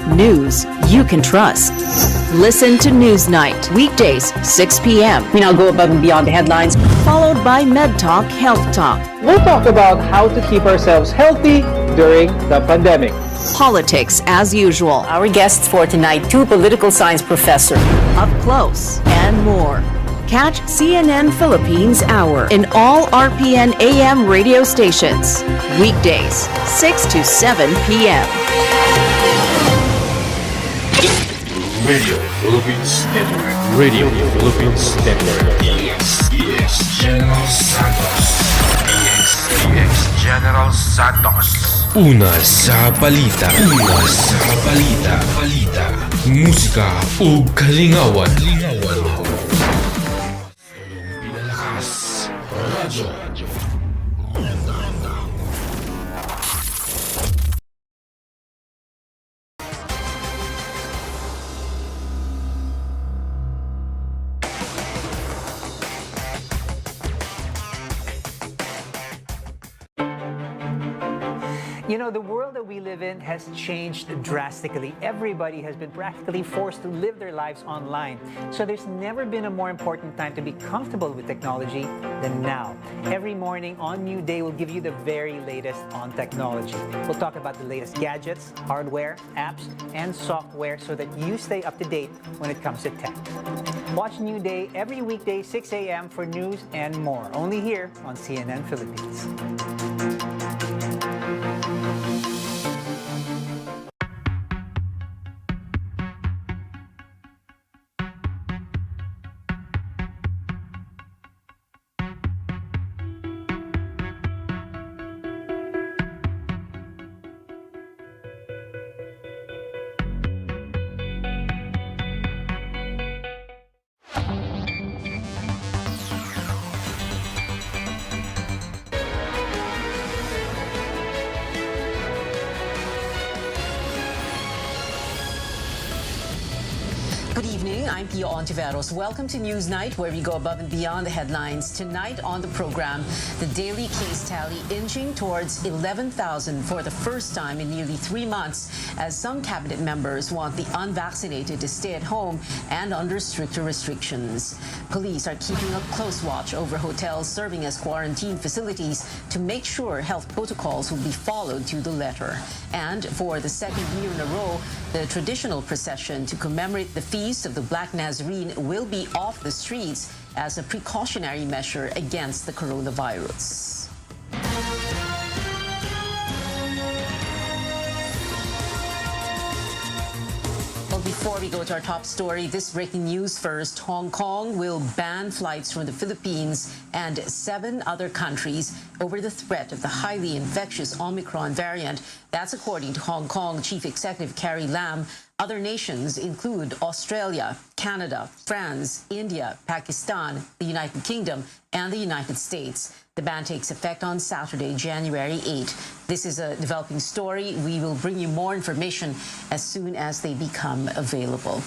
News you can trust. Listen to Newsnight, weekdays, 6 p.m. We now go above and beyond the headlines. Followed by Med Talk, Health Talk. We'll talk about how to keep ourselves healthy during the pandemic. Politics as usual. Our guests for tonight, two political science professors. Up close and more. Catch CNN Philippines Hour in all RPN AM radio stations. Weekdays, 6 to 7 p.m. Radio Philippines Network. Radio Philippines Network. EX General Santos. EX General Santos. Una sa balita. Una sa balita. Musika ug kalingawan. Pinalakas. Radyo. You know, the world that we live in has changed drastically. Everybody has been practically forced to live their lives online. So there's never been a more important time to be comfortable with technology than now. Every morning on New Day, we'll give you the very latest on technology. We'll talk about the latest gadgets, hardware, apps, and software so that you stay up to date when it comes to tech. Watch New Day every weekday, 6 a.m. for news and more. Only here on CNN Philippines. Good evening, I'm Pio Ontiveros. Welcome to Newsnight, where we go above and beyond the headlines. Tonight on the program, the daily case tally inching towards 11,000 for the first time in nearly 3 months, as some cabinet members want the unvaccinated to stay at home and under stricter restrictions. Police are keeping a close watch over hotels serving as quarantine facilities to make sure health protocols will be followed to the letter. And for the second year in a row, the traditional procession to commemorate the Feast of the Black Nazarene will be off the streets as a precautionary measure against the coronavirus. Well, before we go to our top story, this breaking news first. Hong Kong will ban flights from the Philippines and 7 other countries over the threat of the highly infectious Omicron variant. That's according to Hong Kong Chief Executive Carrie Lam. Other nations include Australia, Canada, France, India, Pakistan, the United Kingdom, and the United States. The ban takes effect on Saturday, January 8. This is a developing story. We will bring you more information as soon as they become available.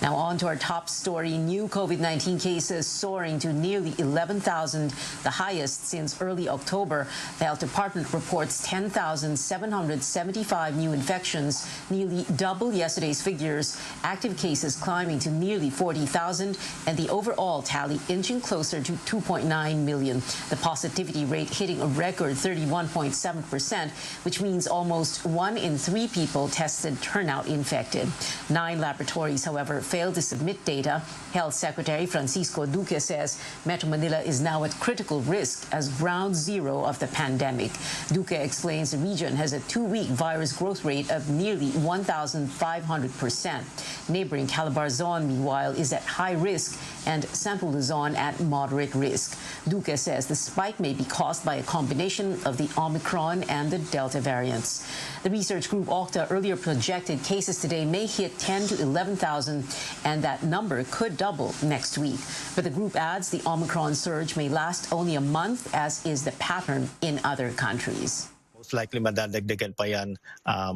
Now on to our top story. New COVID-19 cases soaring to nearly 11,000, the highest since early October. The Health Department reports 10,775 new infections, nearly double yesterday's figures. Active cases climbing to nearly 40,000, and the overall tally inching closer to 2.9 million. The positivity rate hitting a record 31.7%, which means almost 1 in 3 people tested turn out infected. 9 laboratories, however, failed to submit data. Health Secretary Francisco Duque says Metro Manila is now at critical risk as ground zero of the pandemic. Duque explains the region has a 2-week virus growth rate of nearly 1,500%. Neighboring Calabarzon, meanwhile, is at high risk, and Central Luzon at moderate risk. Duque says the spike may be caused by a combination of the Omicron and the Delta variants. The research group Okta earlier projected cases today may hit 10 to 11,000, and that number could double next week. But the group adds the Omicron surge may last only a month, as is the pattern in other countries. Most likely madadagdagan pa yan,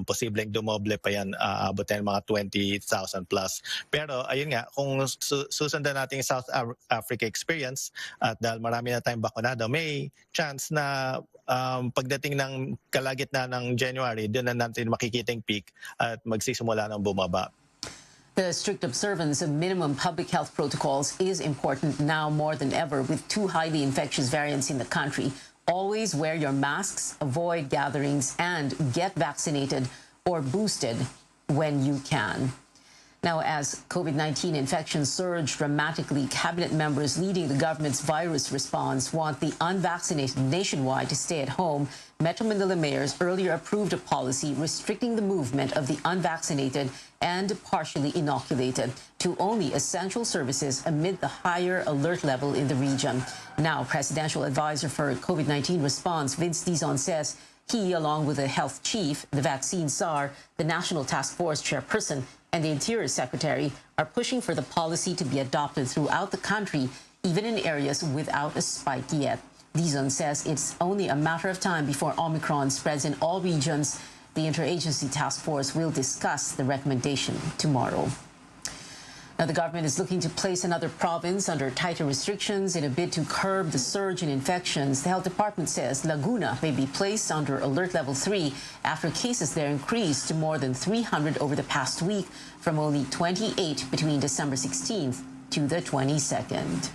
posibleng dumoble pa yan, abutin mga 20,000 plus. Pero ayun nga, kung susundan natin yung South Africa experience, at dahil marami na tayong bakunado, may chance na pagdating ng kalagitnaan ng January, doon na natin makikita yung peak at magsisimula ng bumaba. The strict observance of minimum public health protocols is important now more than ever with two highly infectious variants in the country. Always wear your masks, avoid gatherings, and get vaccinated or boosted when you can. Now, as COVID-19 infections surge dramatically, cabinet members leading the government's virus response want the unvaccinated nationwide to stay at home. Metro Manila mayors earlier approved a policy restricting the movement of the unvaccinated and partially inoculated to only essential services amid the higher alert level in the region. Now, Presidential Advisor for COVID-19 response, Vince Dizon, says he, along with the health chief, the vaccine czar, the National Task Force chairperson, and the Interior Secretary are pushing for the policy to be adopted throughout the country, even in areas without a spike yet. Dizon says it's only a matter of time before Omicron spreads in all regions. The Interagency Task Force will discuss the recommendation tomorrow. Now, the government is looking to place another province under tighter restrictions in a bid to curb the surge in infections. The Health Department says Laguna may be placed under Alert Level 3 after cases there increased to more than 300 over the past week, from only 28 between December 16th to the 22nd.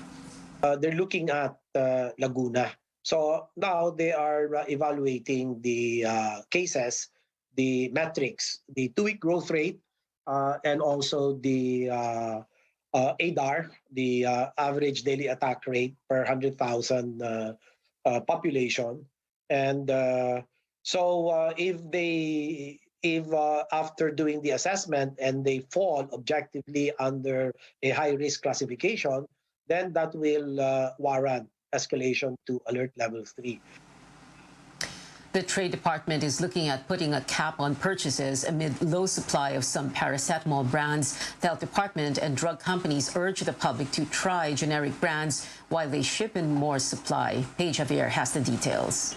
They're looking at Laguna. So now they are evaluating the cases, the metrics, the 2-week growth rate, and also the ADAR, the average daily attack rate per 100,000 population. And so if after doing the assessment and they fall objectively under a high-risk classification, then that will warrant escalation to Alert Level 3. The Trade Department is looking at putting a cap on purchases amid low supply of some paracetamol brands. The Health Department and drug companies urge the public to try generic brands while they ship in more supply. Paige Javier has the details.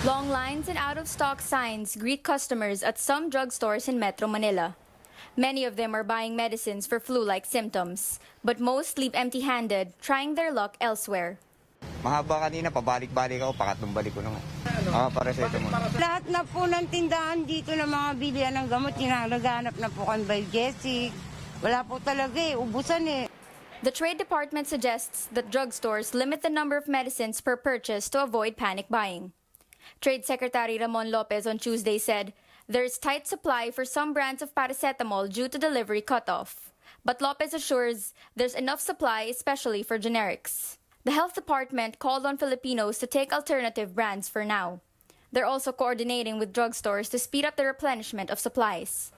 Long lines and out-of-stock signs greet customers at some drugstores in Metro Manila. Many of them are buying medicines for flu-like symptoms, but most leave empty-handed, trying their luck elsewhere. Mahaba kanina, pabalik-balik ako, pangatlong balik ko naman. Paracetamol. Lahat na po ng tindahan dito ng mga bilihan ng gamot, naghahanap na po kang Biogesic. Wala po talaga ubusan The Trade Department suggests that drugstores limit the number of medicines per purchase to avoid panic buying. Trade Secretary Ramon Lopez on Tuesday said there's tight supply for some brands of paracetamol due to delivery cutoff. But Lopez assures there's enough supply, especially for generics. The Health Department called on Filipinos to take alternative brands for now. They're also coordinating with drugstores to speed up the replenishment of supplies.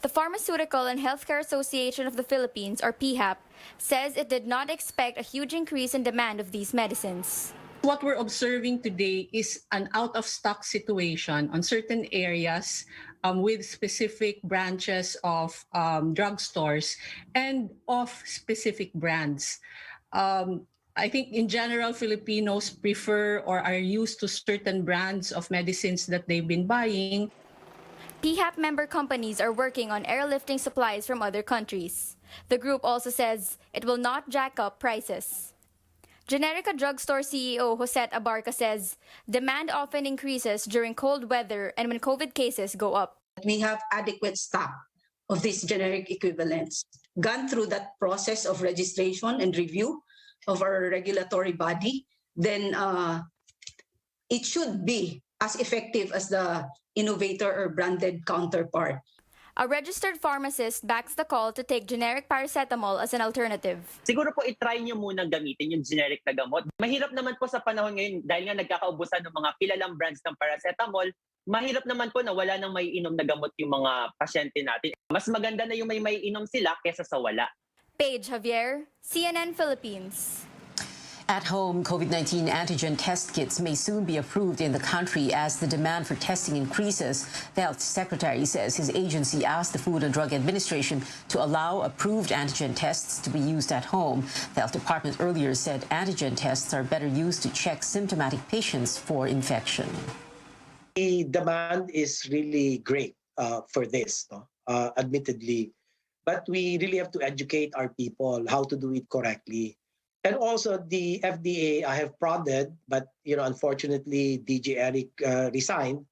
The Pharmaceutical and Healthcare Association of the Philippines, or PHAP, says it did not expect a huge increase in demand of these medicines. What we're observing today is an out-of-stock situation on certain areas with specific branches of drugstores and of specific brands. I think in general, Filipinos prefer or are used to certain brands of medicines that they've been buying. PHAP member companies are working on airlifting supplies from other countries. The group also says it will not jack up prices. Generica Drugstore CEO Josette Abarca says demand often increases during cold weather and when COVID cases go up. We have adequate stock of these generic equivalents. Gone through that process of registration and review of our regulatory body, then it should be as effective as the innovator or branded counterpart. A registered pharmacist backs the call to take generic paracetamol as an alternative. Siguro po itry nyo munang gamitin yung generic na gamot. Mahirap naman po sa panahon ngayon dahil nga nagkakaubusan ng mga kilalang brands ng paracetamol. Mahirap naman po na wala nang may inom na gamot yung mga pasyente natin. Mas maganda na yung may inom sila kesa sa wala. Paige Javier, CNN Philippines. At home, COVID-19 antigen test kits may soon be approved in the country as the demand for testing increases. The Health Secretary says his agency asked the Food and Drug Administration to allow approved antigen tests to be used at home. The Health Department earlier said antigen tests are better used to check symptomatic patients for infection. The demand is really great for this, admittedly. But we really have to educate our people how to do it correctly. And also the FDA, I have prodded, but unfortunately, DJ Eric resigned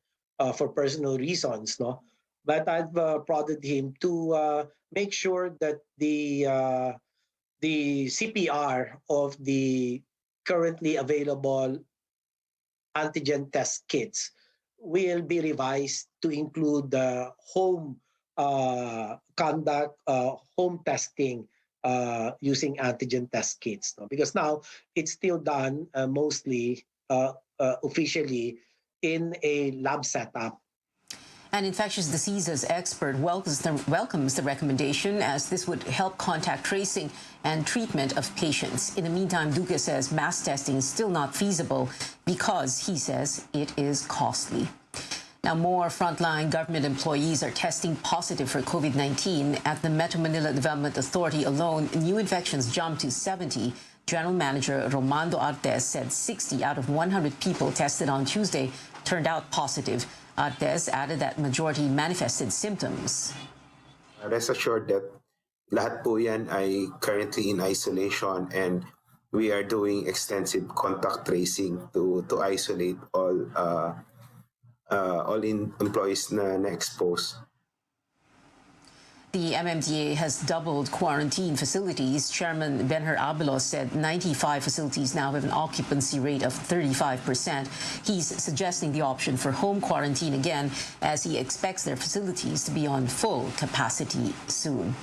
for personal reasons, no. But I've prodded him to make sure that the CPR of the currently available antigen test kits will be revised to include the home home testing using antigen test kits. No? Because now it's still done mostly officially in a lab setup. An infectious diseases expert welcomes the recommendation, as this would help contact tracing and treatment of patients. In the meantime, Duque says mass testing is still not feasible because, he says, it is costly. Now, more frontline government employees are testing positive for COVID-19. At the Metro Manila Development Authority alone, new infections jumped to 70. General Manager Romando Artes said 60 out of 100 people tested on Tuesday turned out positive. Artes added that majority manifested symptoms. Rest assured that lahat po yan ay currently in isolation, and we are doing extensive contact tracing to isolate all employees na exposed. The MMDA has doubled quarantine facilities. Chairman Benher Abelos said 95 facilities now have an occupancy rate of 35%. He's suggesting the option for home quarantine again, as he expects their facilities to be on full capacity soon.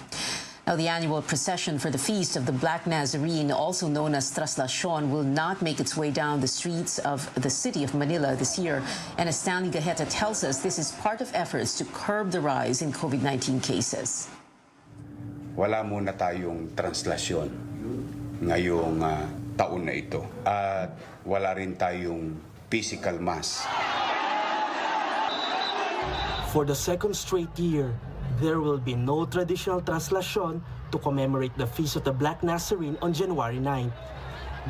Now, the annual procession for the Feast of the Black Nazarene, also known as Traslacion, will not make its way down the streets of the city of Manila this year. And as Stanley Gaheta tells us, this is part of efforts to curb the rise in COVID-19 cases. Wala muna tayong translasyon ngayong taon na ito. At wala rin tayong physical mass. For the second straight year, there will be no traditional translation to commemorate the Feast of the Black Nazarene on January 9th.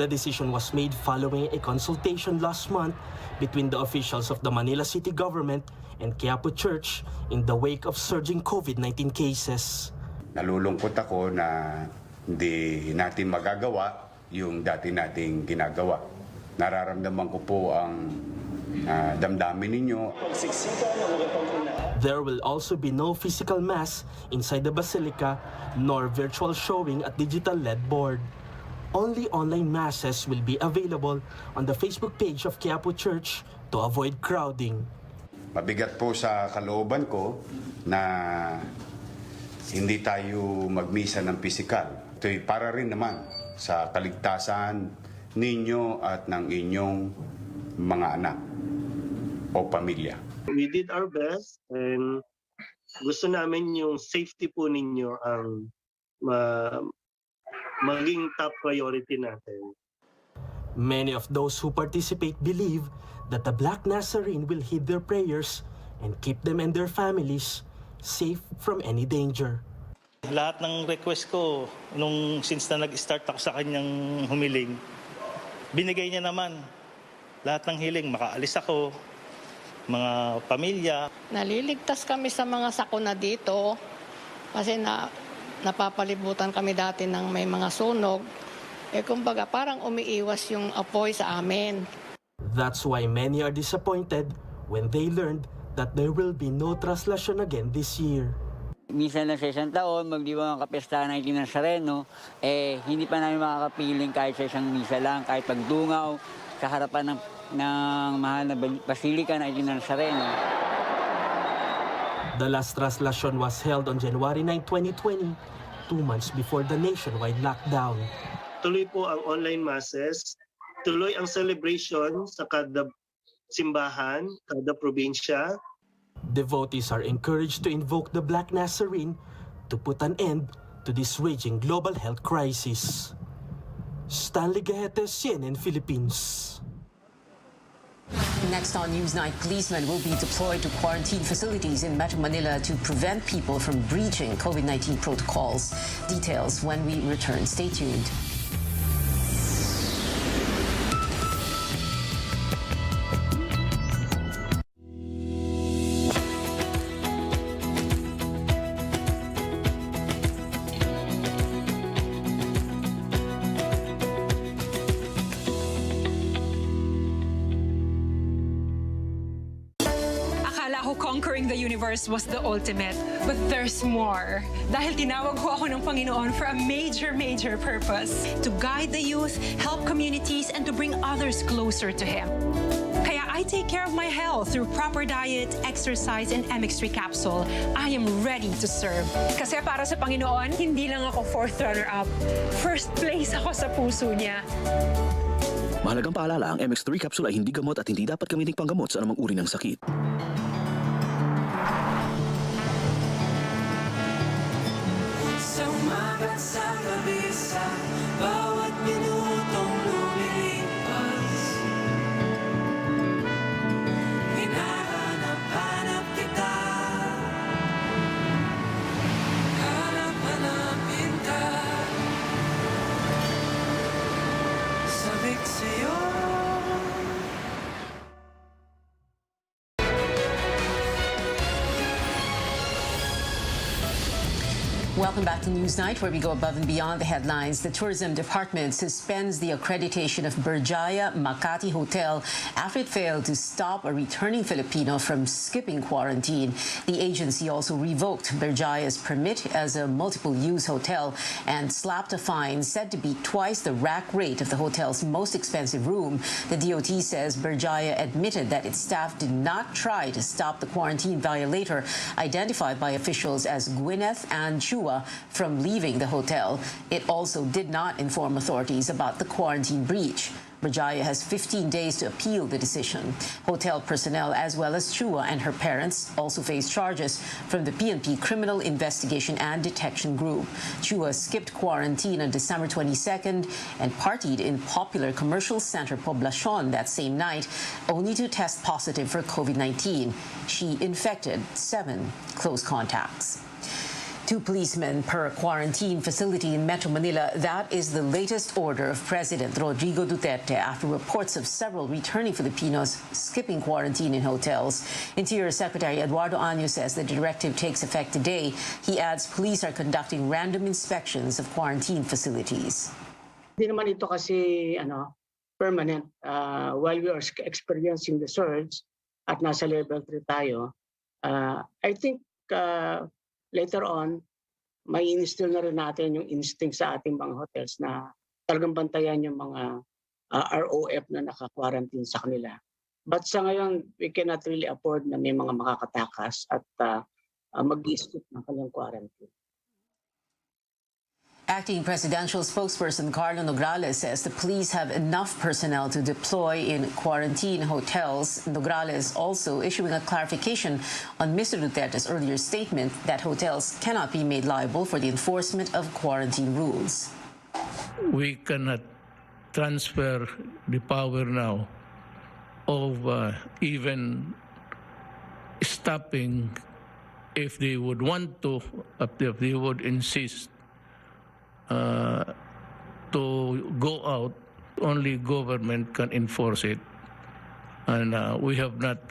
The decision was made following a consultation last month between the officials of the Manila City Government and Quiapo Church in the wake of surging COVID-19 cases. Nalulungkot ako na hindi natin magagawa yung dati nating ginagawa. Nararamdaman ko po ang damdamin ninyo. There will also be no physical mass inside the basilica, nor virtual showing at digital LED board. Only online masses will be available on the Facebook page of Quiapo Church to avoid crowding. Mabigat po sa kalooban ko na hindi tayo magmisa ng pisikal. Ito'y para rin naman sa kaligtasan ninyo at ng inyong mga anak o pamilya. We did our best, and gusto namin yung safety po ninyo ang maging top priority natin. Many of those who participate believe that the Black Nazarene will heed their prayers and keep them and their families safe from any danger. Lahat ng request ko, since na nag-start ako sa kanyang humiling, binigay niya naman. Lahat ng hiling, makaalis ako, mga pamilya. Naliligtas kami sa mga sakuna dito kasi napapalibutan kami dati ng may mga sunog. Kumbaga parang umiiwas yung apoy sa amin. That's why many are disappointed when they learned that there will be no translation again this year. Minsan na sa isang taon, magdiwang ang kapestahan ng Nazareno, hindi pa namin makakapiling kahit sa isang misa lang, kahit pagdungaw sa harapan ng mahal na Basilika ng Nazareno. The last translation was held on January 9, 2020, 2 months before the nationwide lockdown. Tuloy po ang online masses, tuloy ang celebration sa kada simbahan, kada probinsya. Devotees are encouraged to invoke the Black Nazarene to put an end to this raging global health crisis. Stanley Gahete, CNN Philippines. Next on Newsnight, policemen will be deployed to quarantine facilities in Metro Manila to prevent people from breaching COVID-19 protocols. Details when we return. Stay tuned. universe was the ultimate, but there's more. Dahil tinawag ho ako ng Panginoon for a major purpose. To guide the youth, help communities, and to bring others closer to Him. Kaya I take care of my health through proper diet, exercise, and MX3 capsule. I am ready to serve. Kasi para sa Panginoon, hindi lang ako 4th runner-up. First place ako sa puso niya. Mahalagang paalala, ang MX3 capsule ay hindi gamot at hindi dapat gamiting panggamot sa anumang uri ng sakit. Sa umaga sa gabi, sa bawat minutong lumilipas, hinahanap-hanap kita, hanap-hanapin ka, sabik sa'yo. Welcome back to Newsnight, where we go above and beyond the headlines. The Tourism Department suspends the accreditation of Berjaya Makati Hotel after it failed to stop a returning Filipino from skipping quarantine. The agency also revoked Berjaya's permit as a multiple-use hotel and slapped a fine said to be twice the rack rate of the hotel's most expensive room. The DOT says Berjaya admitted that its staff did not try to stop the quarantine violator, identified by officials as Gwyneth and Chua, from leaving the hotel. It also did not inform authorities about the quarantine breach. Berjaya has 15 days to appeal the decision. Hotel personnel, as well as Chua and her parents, also face charges from the PNP Criminal Investigation and Detection Group. Chua skipped quarantine on December 22nd and partied in popular commercial center Poblacion that same night, only to test positive for COVID-19. She infected 7 close contacts. 2 policemen per quarantine facility in Metro Manila. That is the latest order of President Rodrigo Duterte after reports of several returning Filipinos skipping quarantine in hotels. Interior Secretary Eduardo Año says the directive takes effect today. He adds police are conducting random inspections of quarantine facilities. Hindi naman ito kasi permanent. While we are experiencing the surge at nasa level 3 tayo, I think later on, may instill na rin natin yung instinct sa ating mga hotels na talagang bantayan yung mga ROF na naka-quarantine sa kanila. But sa ngayon, we cannot really afford na may mga makakatakas at mag-i-skip ng kanilang quarantine. Acting presidential spokesperson Carlo Nograles says the police have enough personnel to deploy in quarantine hotels. Nograles also issuing a clarification on Mr. Duterte's earlier statement that hotels cannot be made liable for the enforcement of quarantine rules. We cannot transfer the power now of even stopping if they would want to, if they would insist to go out. Only government can enforce it, and we have not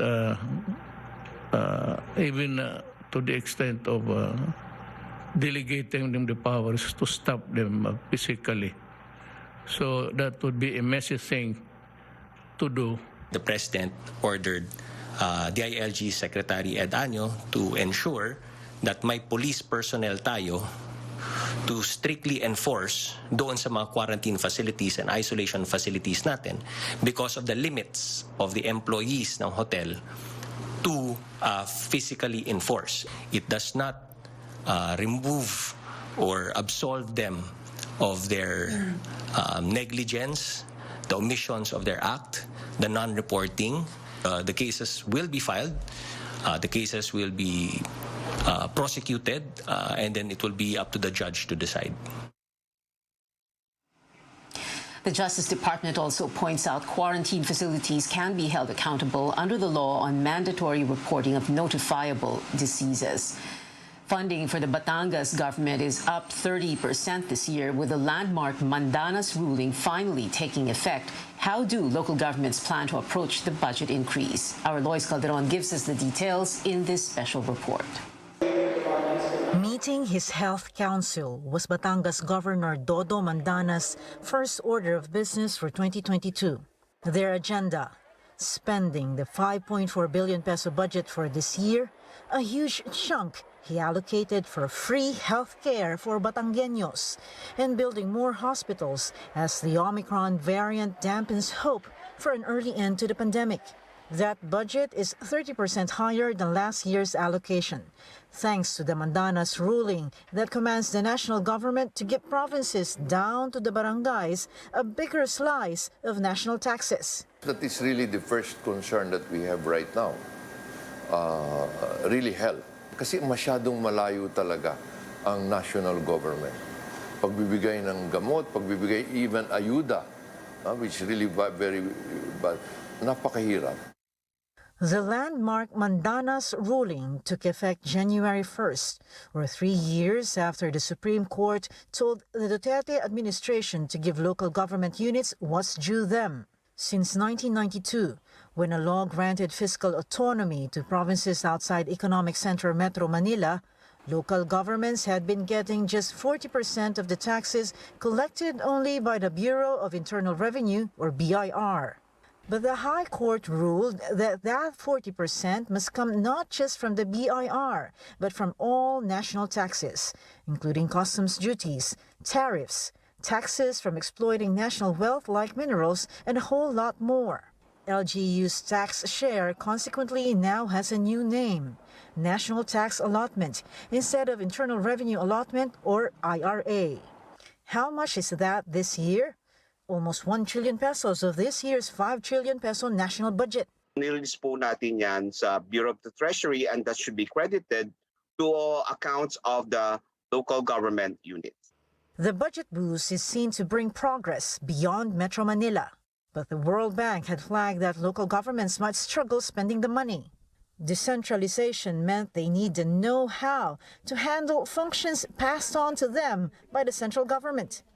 even to the extent of delegating them the powers to stop them physically. So that would be a messy thing to do. The President ordered DILG Secretary Ed Año to ensure that may police personnel tayo to strictly enforce doon sa mga quarantine facilities and isolation facilities natin because of the limits of the employees ng hotel to physically enforce. It does not remove or absolve them of their negligence, the omissions of their act, the non-reporting. The cases will be filed. The cases will be prosecuted, and then it will be up to the judge to decide. The Justice Department also points out quarantine facilities can be held accountable under the law on mandatory reporting of notifiable diseases. Funding for the Batangas government is up 30% this year, with the landmark Mandanas ruling finally taking effect. How do local governments plan to approach the budget increase? Our Lois Calderon gives us the details in this special report. Meeting his health council was Batangas Governor Dodo Mandana's first order of business for 2022. Their agenda: spending the 5.4 billion peso budget for this year A huge chunk he allocated for free health care for Batangueños and building more hospitals as the Omicron variant dampens hope for an early end to the pandemic. That budget is 30% higher than last year's allocation, thanks to the Mandanas ruling that commands the national government to give provinces down to the barangays a bigger slice of national taxes. That is really the first concern that we have right now. Really health. Kasi masyadong malayo talaga ang national government. Pagbibigay ng gamot, pagbibigay even ayuda, which is really very bad, napakahirap. The landmark Mandanas ruling took effect January 1st, or 3 years after the Supreme Court told the Duterte administration to give local government units what's due them. Since 1992, when a law granted fiscal autonomy to provinces outside Economic Center Metro Manila, local governments had been getting just 40% of the taxes collected only by the Bureau of Internal Revenue, or BIR. But the High Court ruled that 40% must come not just from the BIR, but from all national taxes, including customs duties, tariffs, taxes from exploiting national wealth like minerals, and a whole lot more. LGU's tax share consequently now has a new name, National Tax Allotment, instead of Internal Revenue Allotment, or IRA. How much is that this year? Almost 1 trillion pesos of this year's 5 trillion peso national budget. Nirelease po natin yan sa Bureau of the Treasury and that should be credited to accounts of the local government units. The budget boost is seen to bring progress beyond Metro Manila, but the World Bank had flagged that local governments might struggle spending the money. Decentralization meant they need the know-how to handle functions passed on to them by the central government.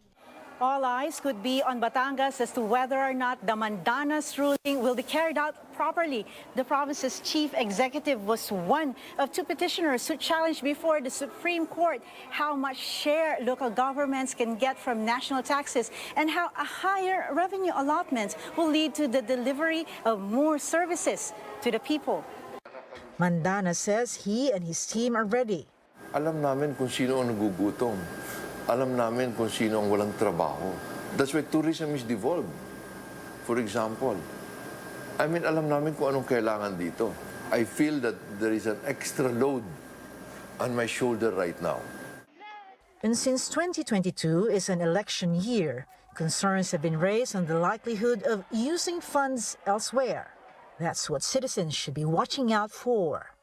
All eyes could be on Batangas as to whether or not the Mandanas ruling will be carried out properly. The province's chief executive was one of 2 petitioners who challenged before the Supreme Court how much share local governments can get from national taxes and how a higher revenue allotment will lead to the delivery of more services to the people. Mandana says he and his team are ready. Alam namin kung sino ang nagugutom. Alam namin kung sino ang walang trabaho. That's why tourism is devolved. For example, alam namin kung anong kailangan dito. I feel that there is an extra load on my shoulder right now. And since 2022 is an election year, concerns have been raised on the likelihood of using funds elsewhere. That's what citizens should be watching out for.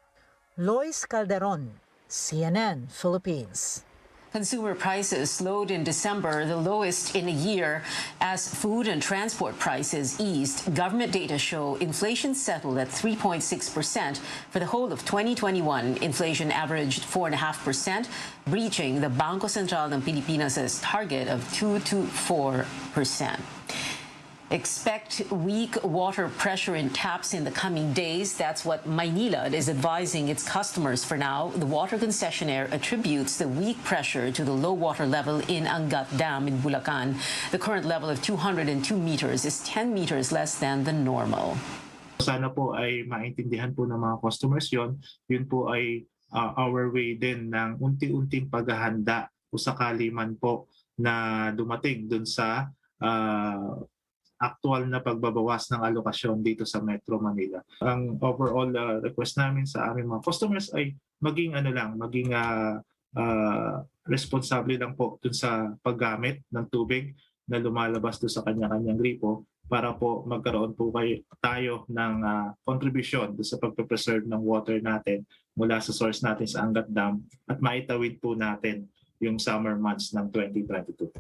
Lois Calderon, CNN, Philippines. Consumer prices slowed in December, the lowest in a year, as food and transport prices eased. Government data show inflation settled at 3.6%. For the whole of 2021, inflation averaged 4.5%, breaching the Bangko Sentral ng Pilipinas' target of 2 to 4%. Expect weak water pressure in taps in the coming days. That's what Maynilad is advising its customers for now. The water concessionaire attributes the weak pressure to the low water level in Angat Dam in Bulacan. The current level of 202 meters is 10 meters less than the normal. Sana po ay maintindihan po ng mga customers yon. Yun po ay our way din ng unti-unting paghahanda kung sakali man po na dumating dun sa actual na pagbabawas ng alokasyon dito sa Metro Manila. Ang overall request namin sa aming mga customers ay maging responsable lang po dun sa paggamit ng tubig na lumalabas doon sa kanya-kanyang gripo para po magkaroon po tayo ng contribution doon sa pagpe-preserve ng water natin mula sa source natin sa Angat Dam at maitawid po natin yung summer months ng 2022.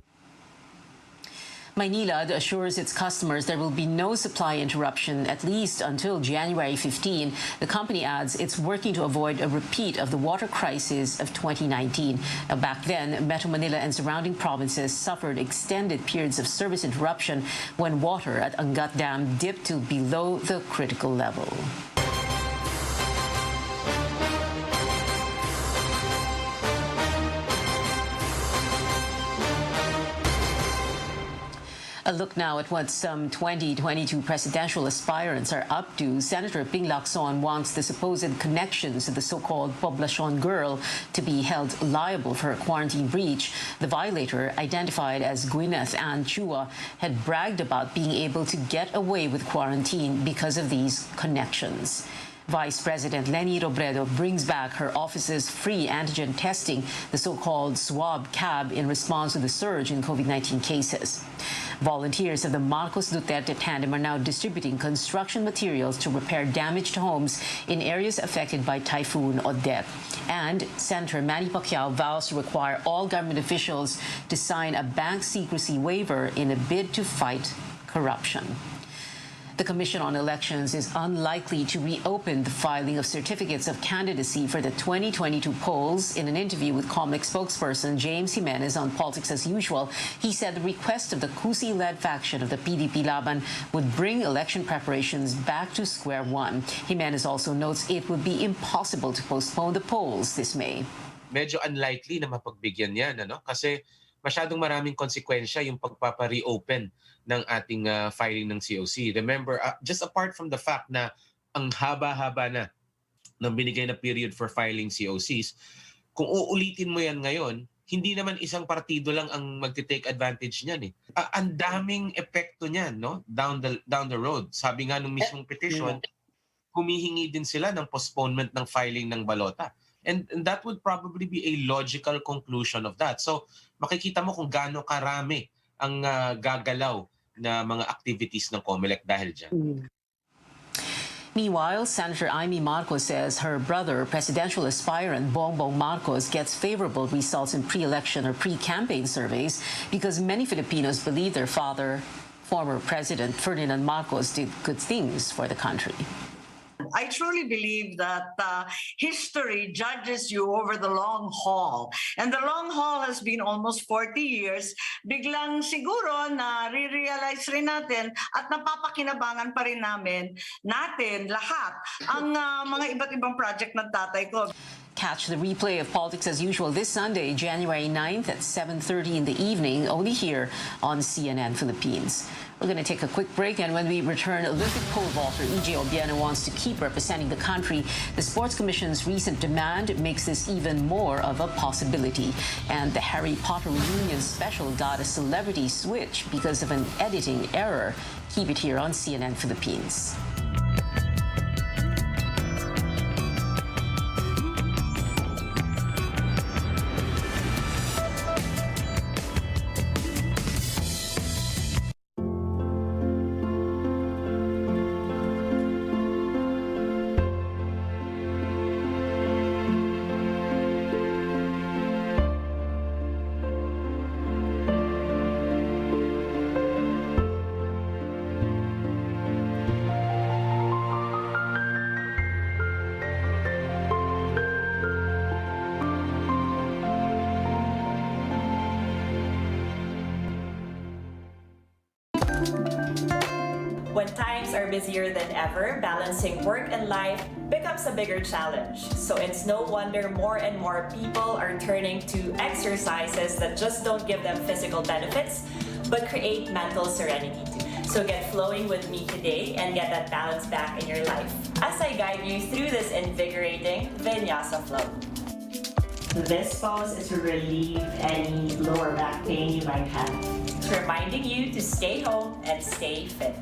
Maynilad assures its customers there will be no supply interruption at least until January 15. The company adds it's working to avoid a repeat of the water crisis of 2019. Back then, Metro Manila and surrounding provinces suffered extended periods of service interruption when water at Angat Dam dipped to below the critical level. A look now at what some 2022 presidential aspirants are up to. Senator Ping Lacson wants the supposed connections of the so-called Poblacion girl to be held liable for a quarantine breach. The violator, identified as Gwyneth Ann Chua, had bragged about being able to get away with quarantine because of these connections. Vice President Leni Robredo brings back her office's free antigen testing, the so-called swab cab, in response to the surge in COVID-19 cases. Volunteers of the Marcos Duterte tandem are now distributing construction materials to repair damaged homes in areas affected by Typhoon Odette. And Senator Manny Pacquiao vows to require all government officials to sign a bank secrecy waiver in a bid to fight corruption. The Commission on Elections is unlikely to reopen the filing of certificates of candidacy for the 2022 polls. In an interview with COMELEC spokesperson James Jimenez on Politics as Usual, he said the request of the CUSI-led faction of the PDP Laban would bring election preparations back to square one. Jimenez also notes it would be impossible to postpone the polls this May. Medyo unlikely na mapagbigyan yan, ano? Kasi masyadong maraming konsekwensya yung pagpapa-reopen ng ating filing ng COC. Remember, just apart from the fact na ang haba-haba na ng binigay na period for filing COCs, kung uulitin mo yan ngayon, hindi naman isang partido lang ang magte-take advantage niyan eh. Ang daming epekto niyan, no? Down the road. Sabi nga nung mismong petition, humihingi din sila ng postponement ng filing ng balota. And that would probably be a logical conclusion of that. So makikita mo kung gaano karami ang gagalaw na mga activities ng COMELEC dahil dyan. Meanwhile, Senator Amy Marcos says her brother, presidential aspirant Bongbong Marcos, gets favorable results in pre-election or pre-campaign surveys because many Filipinos believe their father, former President Ferdinand Marcos, did good things for the country. I truly believe that history judges you over the long haul. And the long haul has been almost 40 years. Biglang siguro na re-realize rin natin at napapakinabangan pa rin natin lahat ang mga iba't ibang project ng tatay ko. Catch the replay of Politics as Usual this Sunday, January 9th at 7:30 in the evening, only here on CNN Philippines. We're going to take a quick break, and when we return, Olympic pole vaulter E.J. Obiena wants to keep representing the country. The Sports Commission's recent demand makes this even more of a possibility. And the Harry Potter reunion special got a celebrity switch because of an editing error. Keep it here on CNN Philippines. When times are busier than ever, balancing work and life becomes a bigger challenge. So it's no wonder more and more people are turning to exercises that just don't give them physical benefits, but create mental serenity too. So get flowing with me today and get that balance back in your life as I guide you through this invigorating Vinyasa flow. This pose is to relieve any lower back pain you might have. It's reminding you to stay home and stay fit.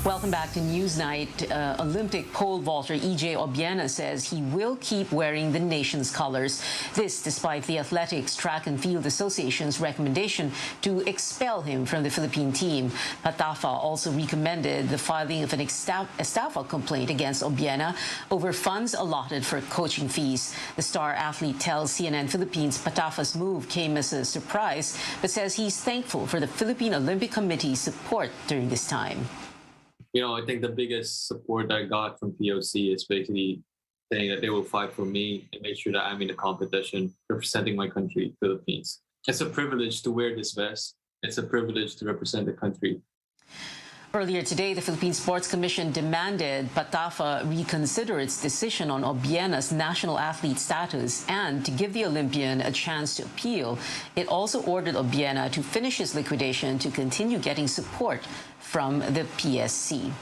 Welcome back to Newsnight. Olympic pole vaulter E.J. Obiena says he will keep wearing the nation's colors. This despite the Athletics Track and Field Association's recommendation to expel him from the Philippine team. Patafa also recommended the filing of an estafa complaint against Obiena over funds allotted for coaching fees. The star athlete tells CNN Philippines Patafa's move came as a surprise, but says he's thankful for the Philippine Olympic Committee's support during this time. You know, I think the biggest support I got from POC is basically saying that they will fight for me and make sure that I'm in the competition representing my country, Philippines. It's a privilege to wear this vest. It's a privilege to represent the country. Earlier today, the Philippine Sports Commission demanded PATAFA reconsider its decision on Obiena's national athlete status and to give the Olympian a chance to appeal. It also ordered Obiena to finish his liquidation to continue getting support from the PSC.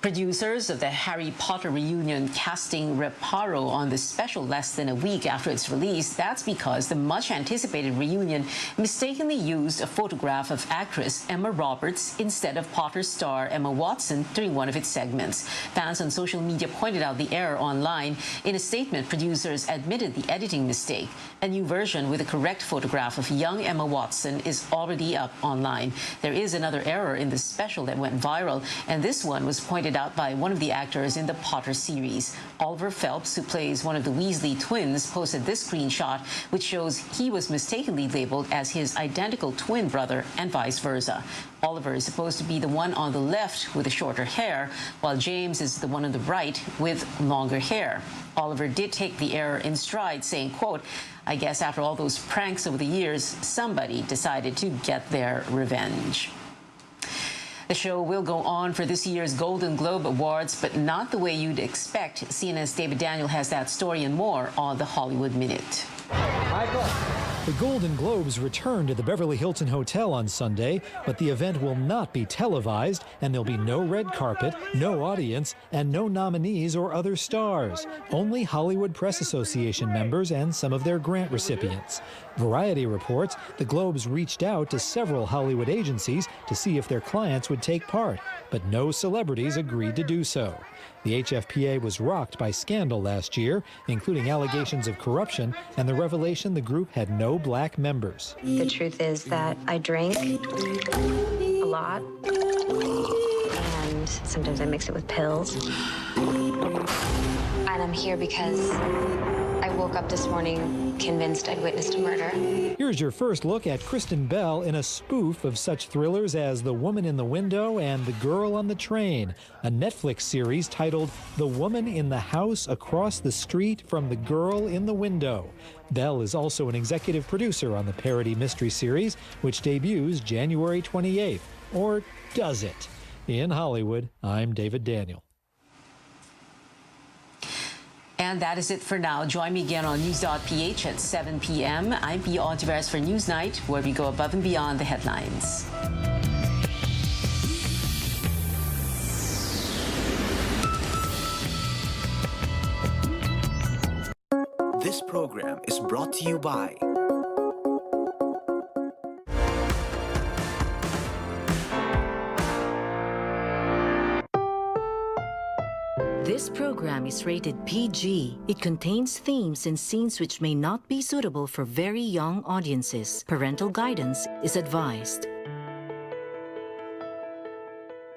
Producers of the Harry Potter reunion casting reparo on the special less than a week after its release. That's because the much-anticipated reunion mistakenly used a photograph of actress Emma Roberts instead of Potter star Emma Watson during one of its segments. Fans on social media pointed out the error online. In a statement, producers admitted the editing mistake. A new version with a correct photograph of young Emma Watson is already up online. There is another error in the special that went viral, and this one was pointed out by one of the actors in the Potter series. Oliver Phelps, who plays one of the Weasley twins, posted this screenshot, which shows he was mistakenly labeled as his identical twin brother and vice versa. Oliver is supposed to be the one on the left with the shorter hair, while James is the one on the right with longer hair. Oliver did take the error in stride, saying, quote, "I guess after all those pranks over the years, somebody decided to get their revenge." The show will go on for this year's Golden Globe Awards, but not the way you'd expect. CNN's David Daniel has that story and more on the Hollywood Minute. The Golden Globes return to the Beverly Hilton Hotel on Sunday, but the event will not be televised, and there'll be no red carpet, no audience, and no nominees or other stars. Only Hollywood Press Association members and some of their grant recipients. Variety reports the Globes reached out to several Hollywood agencies to see if their clients would take part, but no celebrities agreed to do so. The HFPA was rocked by scandal last year, including allegations of corruption and the revelation the group had no black members. The truth is that I drink a lot, and sometimes I mix it with pills. And I'm here because I woke up this morning convinced I'd witnessed a murder. Here's your first look at Kristen Bell in a spoof of such thrillers as The Woman in the Window and The Girl on the Train, a Netflix series titled The Woman in the House Across the Street from the Girl in the Window. Bell is also an executive producer on the parody mystery series, which debuts January 28th. Or does it? In Hollywood, I'm David Daniel. And that is it for now. Join me again on News.ph at 7 p.m. I'm Pia Ontiveros for Newsnight, where we go above and beyond the headlines. This program is brought to you by This program is rated PG. It contains themes and scenes which may not be suitable for very young audiences. Parental guidance is advised.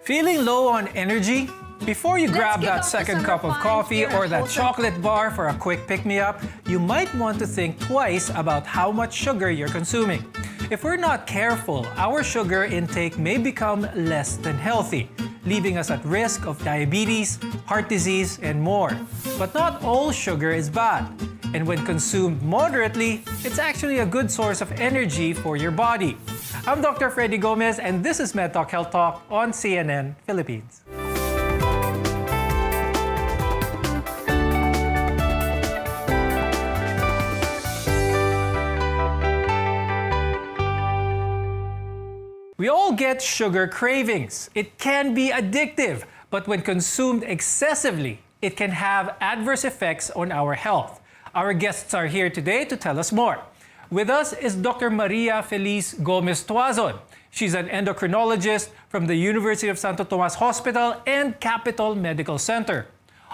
Feeling low on energy? Before you grab that second cup of coffee or that chocolate bar for a quick pick-me-up, you might want to think twice about how much sugar you're consuming. If we're not careful, our sugar intake may become less than healthy, leaving us at risk of diabetes, heart disease, and more. But not all sugar is bad. And when consumed moderately, it's actually a good source of energy for your body. I'm Dr. Freddy Gomez, and this is MedTalk Health Talk on CNN Philippines. We all get sugar cravings. It can be addictive, but when consumed excessively, it can have adverse effects on our health. Our guests are here today to tell us more. With us is Dr. Maria Feliz Gomez Tuazon. She's an endocrinologist from the University of Santo Tomas Hospital and Capital Medical Center.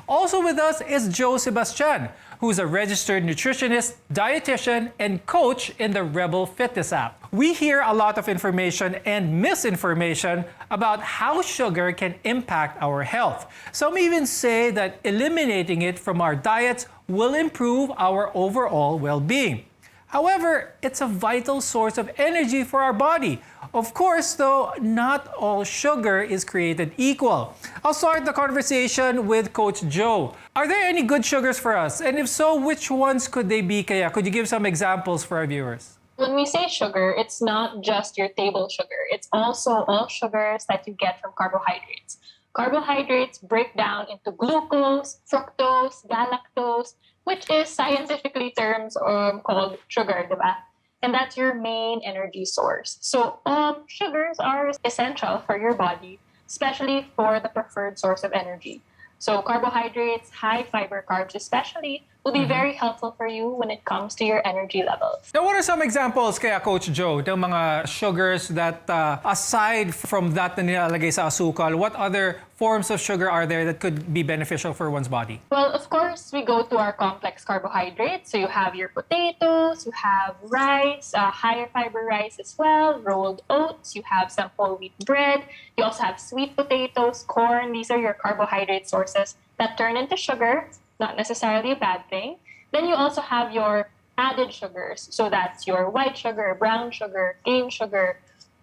Also with us is Joe Sebastian, who's a registered nutritionist, dietitian, and coach in the Rebel Fitness app. We hear a lot of information and misinformation about how sugar can impact our health. Some even say that eliminating it from our diets will improve our overall well-being. However, it's a vital source of energy for our body. Of course, though, not all sugar is created equal. I'll start the conversation with Coach Joe. Are there any good sugars for us? And if so, which ones could they be? Kaya, could you give some examples for our viewers? When we say sugar, it's not just your table sugar. It's also all sugars that you get from carbohydrates. Carbohydrates break down into glucose, fructose, galactose, which is scientifically terms called sugar, diba? And that's your main energy source. So sugars are essential for your body, especially for the preferred source of energy. So carbohydrates, high fiber carbs especially, will be very helpful for you when it comes to your energy levels. Now, what are some examples kaya, Coach Joe, ng mga sugars that aside from that na nilalagay sa asukal, what other forms of sugar are there that could be beneficial for one's body? Well, of course, we go to our complex carbohydrates. So you have your potatoes, you have rice, higher fiber rice as well, rolled oats, you have some whole wheat bread, you also have sweet potatoes, corn. These are your carbohydrate sources that turn into sugar. Not necessarily a bad thing. Then you also have your added sugars. So that's your white sugar, brown sugar, cane sugar,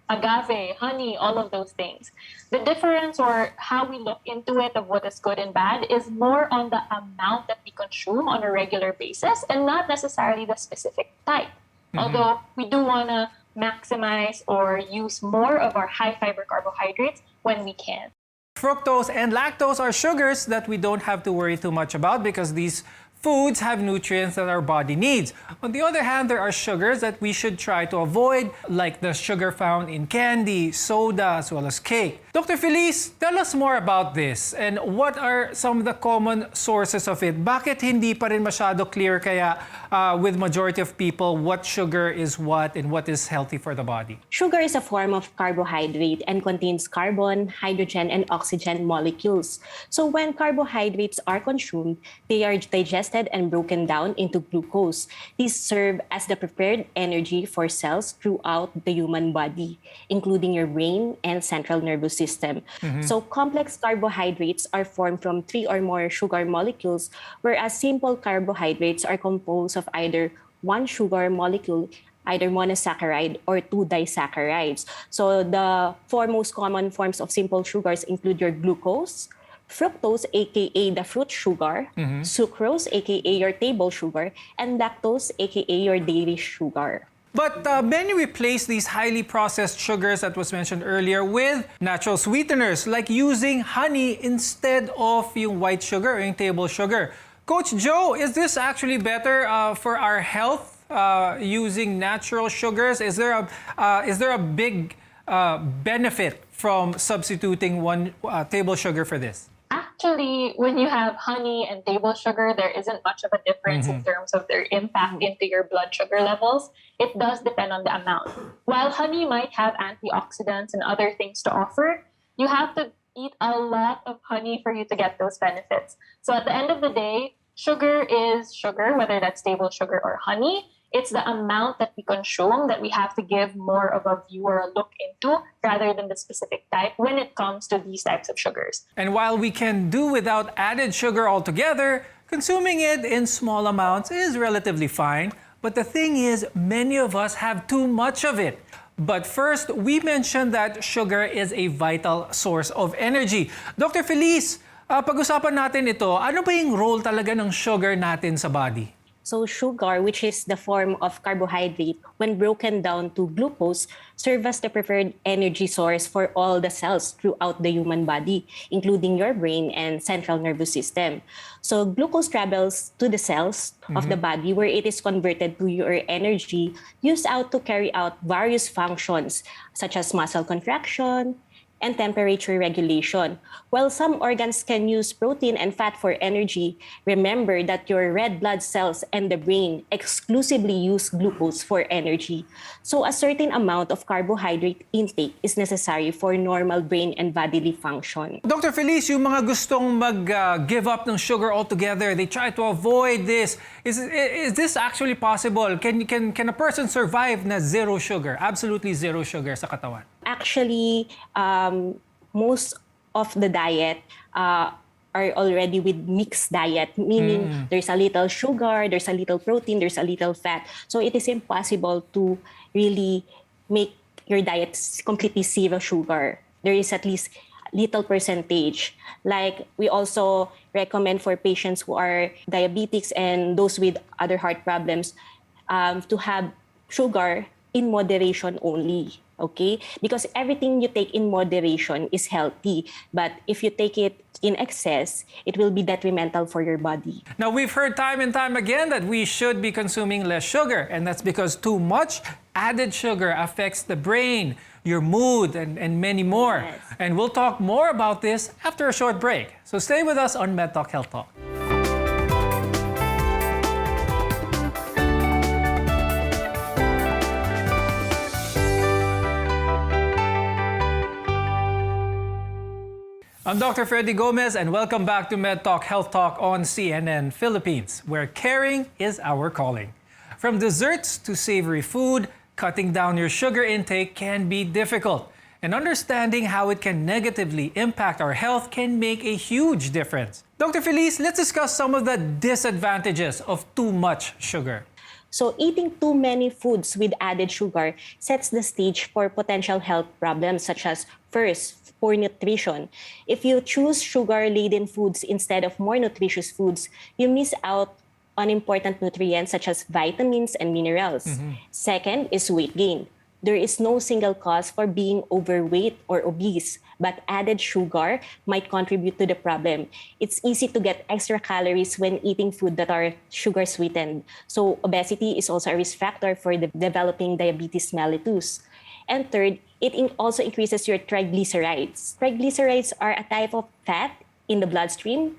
agave, honey, all of those things. The difference or how we look into it of what is good and bad is more on the amount that we consume on a regular basis and not necessarily the specific type. Although we do want to maximize or use more of our high fiber carbohydrates when we can. Fructose and lactose are sugars that we don't have to worry too much about because these foods have nutrients that our body needs. On the other hand, there are sugars that we should try to avoid, like the sugar found in candy, soda, as well as cake. Dr. Felice, tell us more about this and what are some of the common sources of it? Bakit hindi pa rin masyado clear kaya with majority of people what sugar is what and what is healthy for the body? Sugar is a form of carbohydrate and contains carbon, hydrogen, and oxygen molecules. So when carbohydrates are consumed, they are digested and broken down into glucose. These serve as the prepared energy for cells throughout the human body, including your brain and central nervous system. So complex carbohydrates are formed from 3 or more sugar molecules, whereas simple carbohydrates are composed of either one sugar molecule, either monosaccharide or 2 disaccharides. So the 4 most common forms of simple sugars include your glucose, fructose, aka the fruit sugar, sucrose, aka your table sugar, and lactose, aka your dairy sugar. But many replace these highly processed sugars that was mentioned earlier with natural sweeteners, like using honey instead of yung white sugar or yung table sugar. Coach Joe, is this actually better for our health using natural sugars? Is there a big benefit from substituting one table sugar for this? Actually, when you have honey and table sugar, there isn't much of a difference in terms of their impact into your blood sugar levels. It does depend on the amount. While honey might have antioxidants and other things to offer, you have to eat a lot of honey for you to get those benefits. So at the end of the day, sugar is sugar, whether that's table sugar or honey. It's the amount that we consume that we have to give more of a view or a look into rather than the specific type when it comes to these types of sugars. And while we can do without added sugar altogether, consuming it in small amounts is relatively fine. But the thing is, many of us have too much of it. But first, we mentioned that sugar is a vital source of energy. Dr. Felice, pag-usapan natin ito, ano ba yung role talaga ng sugar natin sa body? So sugar, which is the form of carbohydrate, when broken down to glucose, serves as the preferred energy source for all the cells throughout the human body, including your brain and central nervous system. So glucose travels to the cells of the body where it is converted to your energy used out to carry out various functions such as muscle contraction and temperature regulation. While some organs can use protein and fat for energy, remember that your red blood cells and the brain exclusively use glucose for energy. So a certain amount of carbohydrate intake is necessary for normal brain and bodily function. Dr. Felice, yung mga gustong mag-give up ng sugar altogether, they try to avoid this. Is this actually possible? Can a person survive na zero sugar, absolutely zero sugar sa katawan? Actually, most of the diet are already with mixed diet, meaning there's a little sugar, there's a little protein, there's a little fat. So it is impossible to really make your diet completely zero sugar. There is at least little percentage. Like we also recommend for patients who are diabetics and those with other heart problems to have sugar in moderation only. Okay? Because everything you take in moderation is healthy. But if you take it in excess, it will be detrimental for your body. Now, we've heard time and time again that we should be consuming less sugar, and that's because too much added sugar affects the brain, your mood, and many more. Yes. And we'll talk more about this after a short break. So stay with us on MedTalk Health Talk. I'm Dr. Freddy Gomez, and welcome back to MedTalk Health Talk on CNN Philippines, where caring is our calling. From desserts to savory food, cutting down your sugar intake can be difficult, and understanding how it can negatively impact our health can make a huge difference. Dr. Feliz, let's discuss some of the disadvantages of too much sugar. So eating too many foods with added sugar sets the stage for potential health problems such as, first, poor nutrition. If you choose sugar-laden foods instead of more nutritious foods, you miss out on important nutrients such as vitamins and minerals. Second is weight gain. There is no single cause for being overweight or obese, but added sugar might contribute to the problem. It's easy to get extra calories when eating food that are sugar sweetened. So obesity is also a risk factor for developing diabetes mellitus. And third, it also increases your triglycerides. Triglycerides are a type of fat in the bloodstream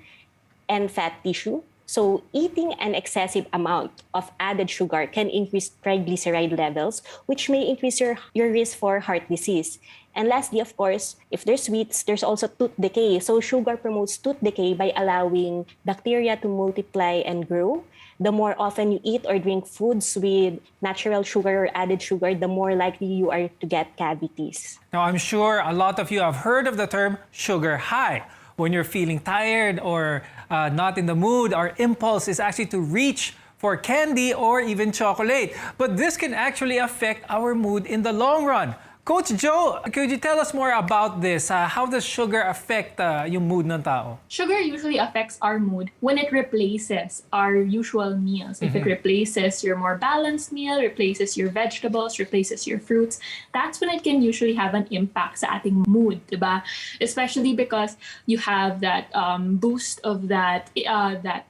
and fat tissue. So eating an excessive amount of added sugar can increase triglyceride levels, which may increase your risk for heart disease. And lastly, of course, if there's sweets, there's also tooth decay. So sugar promotes tooth decay by allowing bacteria to multiply and grow. The more often you eat or drink foods with natural sugar or added sugar, the more likely you are to get cavities. Now, I'm sure a lot of you have heard of the term sugar high. When you're feeling tired or not in the mood, our impulse is actually to reach for candy or even chocolate. But this can actually affect our mood in the long run. Coach Joe, could you tell us more about this? How does sugar affect yung mood ng tao? Sugar usually affects our mood when it replaces our usual meals. If it replaces your more balanced meal, replaces your vegetables, replaces your fruits, that's when it can usually have an impact sa ating mood, diba? Especially because you have that boost of that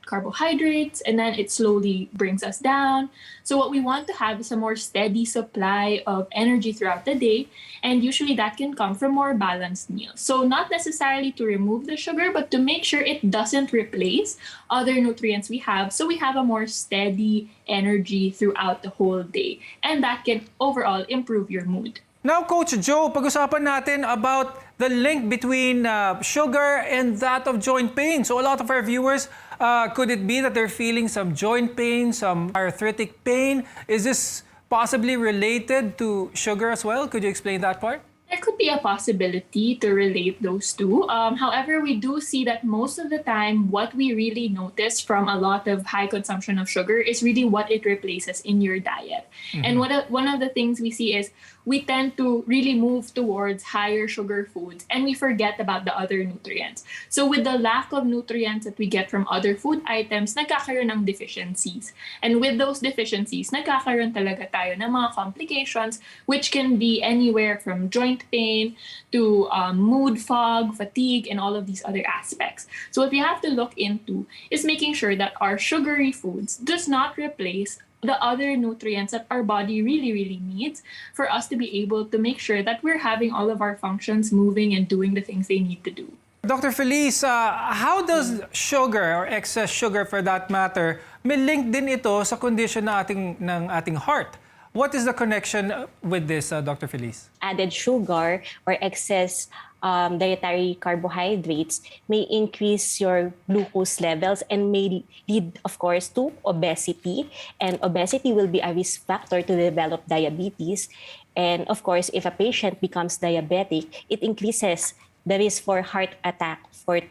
carbohydrates, and then it slowly brings us down. So what we want to have is a more steady supply of energy throughout the day, and usually that can come from more balanced meals. So not necessarily to remove the sugar, but to make sure it doesn't replace other nutrients we have, so we have a more steady energy throughout the whole day. And that can overall improve your mood. Now, Coach Joe, pag-usapan natin about the link between sugar and that of joint pain. So a lot of our viewers, could it be that they're feeling some joint pain, some arthritic pain? Is this possibly related to sugar as well? Could you explain that part? There could be a possibility to relate those two. However, we do see that most of the time, what we really notice from a lot of high consumption of sugar is really what it replaces in your diet. And one of the things we see is we tend to really move towards higher sugar foods, and we forget about the other nutrients. So with the lack of nutrients that we get from other food items, nagkakaroon ng deficiencies. And with those deficiencies, nagkakaroon talaga tayo ng mga complications, which can be anywhere from joint pain to mood fog, fatigue, and all of these other aspects. So what we have to look into is making sure that our sugary foods does not replace the other nutrients that our body really, really needs for us to be able to make sure that we're having all of our functions moving and doing the things they need to do. Dr. Feliz, how does sugar or excess sugar for that matter, may link din ito sa condition ng ating heart? What is the connection with this, Dr. Feliz? Added sugar or excess dietary carbohydrates may increase your glucose levels and may lead, of course, to obesity. And obesity will be a risk factor to develop diabetes. And of course, if a patient becomes diabetic, it increases the risk for heart attack, for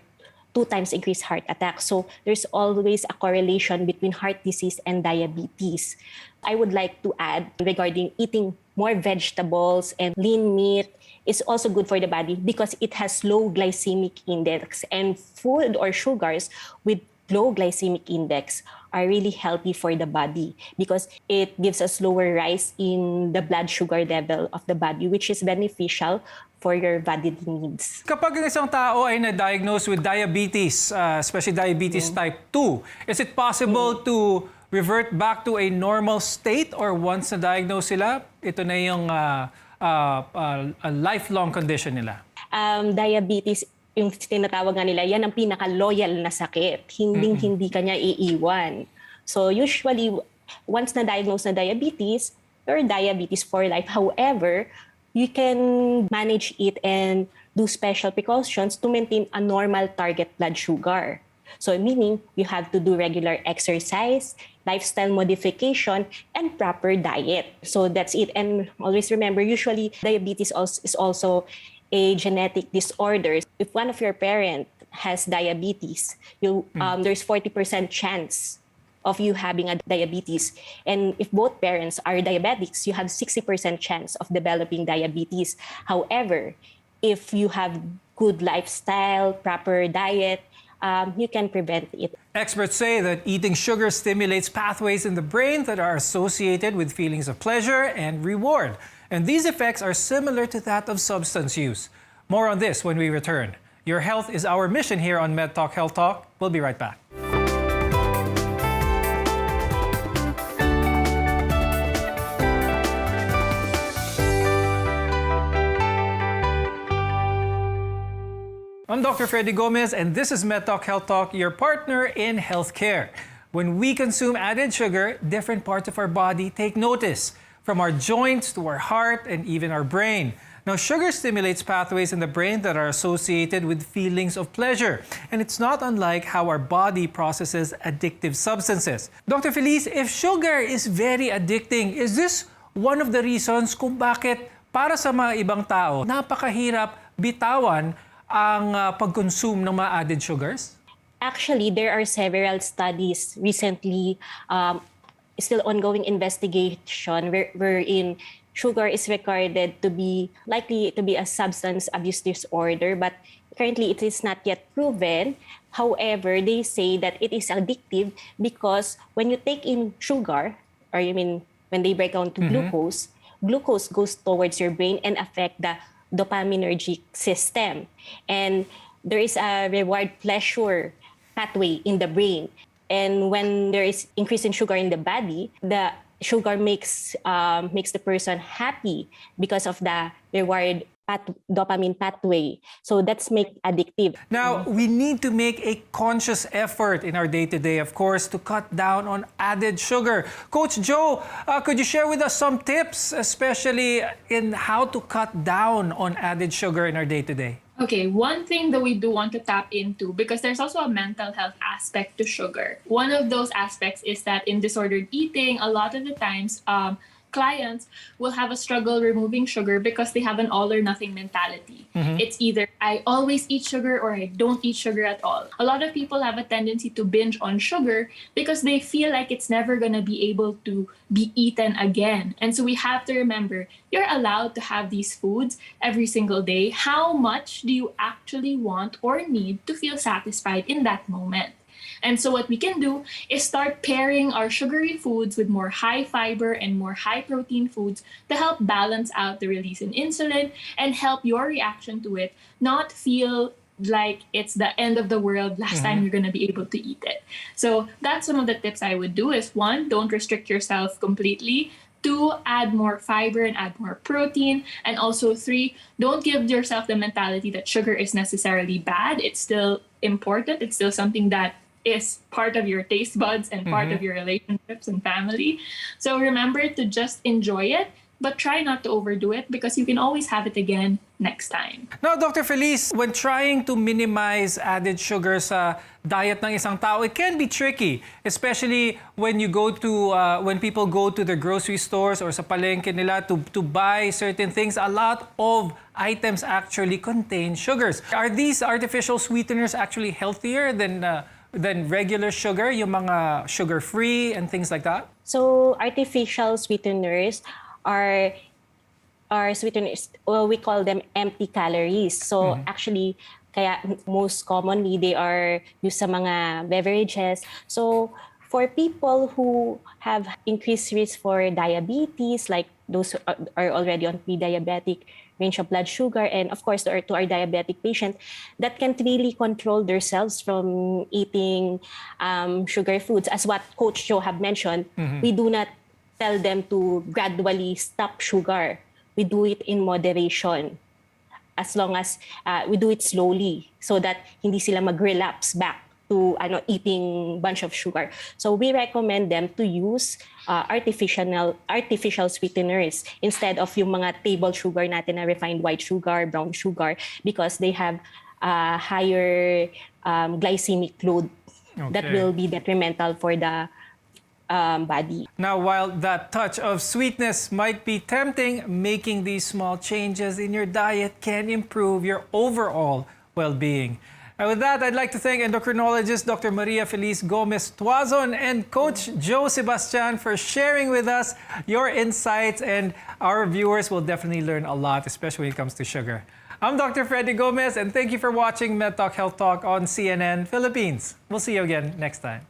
2 times increased heart attack. So there's always a correlation between heart disease and diabetes. I would like to add regarding eating more vegetables and lean meat is also good for the body because it has low glycemic index, and food or sugars with low glycemic index are really healthy for the body because it gives a slower rise in the blood sugar level of the body, which is beneficial for your body needs. Kapag ang isang tao ay na-diagnose with diabetes, especially diabetes type 2, is it possible to revert back to a normal state, or once na-diagnose sila, ito na yung a lifelong condition nila? Diabetes, yung tinatawag nga nila, yan ang pinaka-loyal na sakit. Hindi ka niya iiwan. So usually, once na-diagnose na diabetes, or diabetes for life. However, you can manage it and do special precautions to maintain a normal target blood sugar. So meaning, you have to do regular exercise, lifestyle modification, and proper diet. So that's it. And always remember, usually diabetes is also a genetic disorder. If one of your parents has diabetes, there's 40% chance of you having a diabetes. And if both parents are diabetics, you have 60% chance of developing diabetes. However, if you have good lifestyle, proper diet, you can prevent it. Experts say that eating sugar stimulates pathways in the brain that are associated with feelings of pleasure and reward. And these effects are similar to that of substance use. More on this when we return. Your health is our mission here on MedTalk Health Talk. We'll be right back. I'm Dr. Freddy Gomez, and this is MedTalk Health Talk, your partner in healthcare. When we consume added sugar, different parts of our body take notice, from our joints to our heart and even our brain. Now, sugar stimulates pathways in the brain that are associated with feelings of pleasure, and it's not unlike how our body processes addictive substances. Dr. Feliz, if sugar is very addicting, is this one of the reasons kung bakit para sa mga ibang tao napakahirap bitawan ang pag-consume ng mga added sugars? Actually, there are several studies recently, still ongoing investigation wherein sugar is recorded to be likely to be a substance abuse disorder, but currently it is not yet proven. However, they say that it is addictive because when you take in sugar, or you mean when they break down to glucose, glucose goes towards your brain and affect the dopaminergic system. And there is a reward pleasure pathway in the brain. And when there is increase in sugar in the body, the sugar makes the person happy because of the reward dopamine pathway. So that's make addictive. Now, we need to make a conscious effort in our day-to-day, of course, to cut down on added sugar. Coach Joe, could you share with us some tips, especially in how to cut down on added sugar in our day-to-day? Okay, one thing that we do want to tap into, because there's also a mental health aspect to sugar. One of those aspects is that in disordered eating, a lot of the times, clients will have a struggle removing sugar because they have an all or nothing mentality. It's either I always eat sugar or I don't eat sugar at all. A lot of people have a tendency to binge on sugar because they feel like it's never going to be able to be eaten again. And so we have to remember, you're allowed to have these foods every single day. How much do you actually want or need to feel satisfied in that moment? And so what we can do is start pairing our sugary foods with more high fiber and more high protein foods to help balance out the release in insulin and help your reaction to it not feel like it's the end of the world last time you're going to be able to eat it. So that's some of the tips I would do is 1, don't restrict yourself completely. 2, add more fiber and add more protein. And also 3, don't give yourself the mentality that sugar is necessarily bad. It's still important. It's still something that is part of your taste buds and part of your relationships and family. So remember to just enjoy it, but try not to overdo it because you can always have it again next time. Now, Dr. Feliz, when trying to minimize added sugar sa diet ng isang tao, it can be tricky, especially when you go to when people go to the grocery stores or sa palengke nila to buy certain things. A lot of items actually contain sugars. Are these artificial sweeteners actually healthier than regular sugar, yung mga sugar-free and things like that? So artificial sweeteners are sweeteners, well, we call them empty calories. So actually, Kaya most commonly, they are used sa mga beverages. So for people who have increased risk for diabetes, like those who are already on pre-diabetic range of blood sugar, and of course to our diabetic patient that can't really control themselves from eating sugar foods, as what Coach Joe have mentioned, we do not tell them to gradually stop sugar. We do it in moderation, as long as we do it slowly so that hindi sila mag-relapse back to eating bunch of sugar. So we recommend them to use artificial sweeteners instead of yung mga table sugar natin na refined white sugar, brown sugar, because they have higher glycemic load that will be detrimental for the body. Now, while that touch of sweetness might be tempting, making these small changes in your diet can improve your overall well-being. And with that, I'd like to thank endocrinologist Dr. Maria Feliz Gomez Tuazon and Coach Joe Sebastian for sharing with us your insights, and our viewers will definitely learn a lot, especially when it comes to sugar. I'm Dr. Freddy Gomez, and thank you for watching MedTalk Health Talk on CNN Philippines. We'll see you again next time.